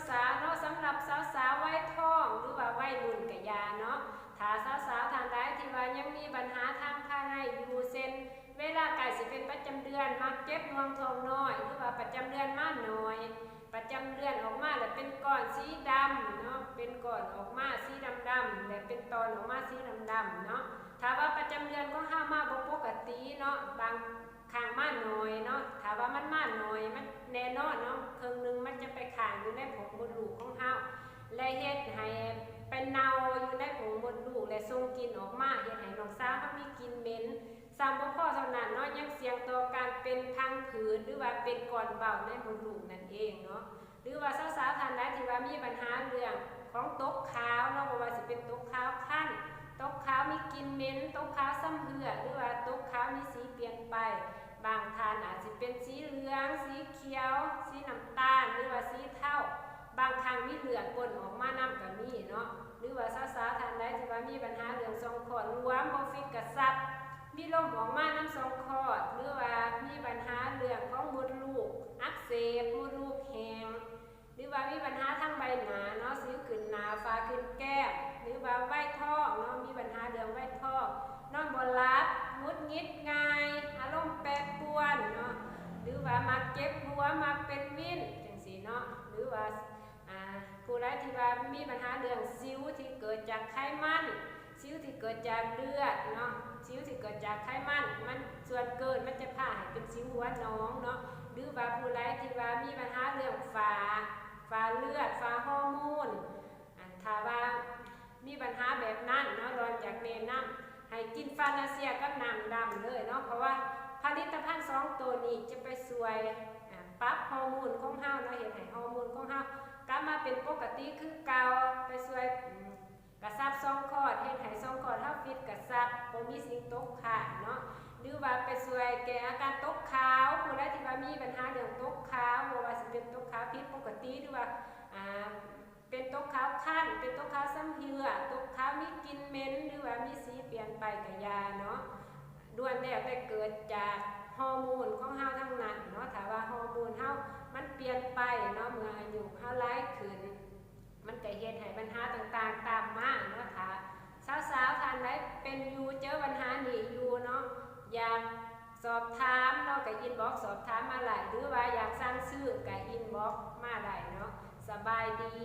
สาวเนาะสำหรับสาววัยท้องหรือว่าวัยรุ่นกะยาเนาะถ้าสาวทางใดที่ว่ายังมีปัญหาทางภายในอยู่เช่นเวลาใกล้สิเป็นประจำเดือนมักเจ็บท้องน้อยหรือว่าประจำเดือนมาหน่อยประจำเดือนออกมาแล้วเป็นก้อนสีดำเนาะเป็นก้อนออกมาสีดำและเป็นตอนออกมาสีดำเนาะถ้าว่าประจำเดือนก็ห้ามาบ่ปกติเนาะบางข้างมาหน่อยเนาะถ้าว่ามันมาหน่อยมันแน่นอนเนาะครึ่งนึงมันจะไปขังอยู่ในผงมดลูกของเฮาและเฮ็ดให้เป็นเน่าอยู่ในผงมดลูกและส่งกลิ่นออกมาเฮ็ดให้น้องสาวเขามีกลิ่นเหม็นซ้ำบ่พอเท่านั้นเนาะยังเสี่ยงต่อการเป็นพังผืดหรือว่าเป็นก้อนเบาในมดลูกนั่นเองเนาะหรือว่าสาวๆท่านใดที่ว่ามีปัญหาเรื่องของตกขาวเนาะบ่ว่าสิเป็นตกขาวคั่นตกขาวมีกลิ่นเหม็นตกขาวซ้ำเหือดหรือว่าตกขาวมีสีเปลี่ยนไปบางท่านอาจจะเป็นสีเหลืองสีเขียวสีน้ำตาลหรือว่าสีเทาบางครั้งมีเลือดปนออกมานำก็มีเนาะหรือว่าสาวๆท่านใดที่ว่ามีปัญหาเรื่องทรงคลอดรวมบ่ฟิตกระซับมีลมออกมาน้ำทรงคลอดหรือว่ามีปัญหาเรื่องของมดลูกอักเสบมดลูกแห้งหรือว่ามีปัญหาทางใบหน้าเนาะสิวขึ้นหน้าฟ้าขึ้นแก้มหรือว่าไวท้องเนาะมีปัญหาเรื่องไวท้องนอนบ่หลับงุดหงิดง่ายอารมณ์แปรปรวนเนาะหรือว่ามักเจ็บหัวมักเป็นวินจังซี่เนาะหรือว่าผู้ใดที่ว่ามีปัญหาเรื่องสิวที่เกิดจากไขมันสิวที่เกิดจากเลือดเนาะสิวที่เกิดจากไขมันมันส่วนเกินมันจะพาให้เป็นสิวหัวน้องเนาะหรือว่าผู้ใดที่ว่ามีปัญหาเรื่องฝ้าเลือดฝ้าฮอร์โมนถ้าว่ามีปัญหาแบบนั้นเนาะรอนจากแนะนำให้กินฟานาเซียกับน้ำดำเลยเนาะเพราะว่าผลิตภัณฑ์2ตัวนี้จะไปช่วยปรับฮอร์โมนของเฮาเนาะเฮ็ดให้ฮอร์โมนของเฮากลับมาเป็นปกติคือเก่าไปช่วยกระซับช่องคลอดเฮ็ดให้ช่องคลอดเฮาฟิตกระซับบ่มีสิ่งตกค้างเนาะหรือว่าไปช่วยแก้อาการตกขาวผู้ใดที่ว่ามีปัญหาเรื่องตกขาวบ่ว่าสิเป็นตกขาวผิดปกติหรือว่าเป็นตกขาวคันเป็นตกขาวซ้ำเหือตกขาวมีกลิ่นเหม็นหรือว่ามีสีเปลี่ยนไปกะยาเนาะล้วนแล้วแต่เกิดจากฮอร์โมนของเฮาทั้งนั้นเนาะถ้าว่าฮอร์โมนเฮามันเปลี่ยนไปเนาะเมื่ออายุเฮาหลายขึ้นมันก็เฮ็ดให้ปัญหาต่างๆตามมาเนาะค่ะสาวๆท่านใดเป็นอยู่เจอปัญหานี้อยู่เนาะอยากสอบถามเนาะก็อินบ็อกซ์สอบถามมาได้หรือว่าอยากสั่งซื้อก็อินบ็อกซ์มาได้เนาะสบายดี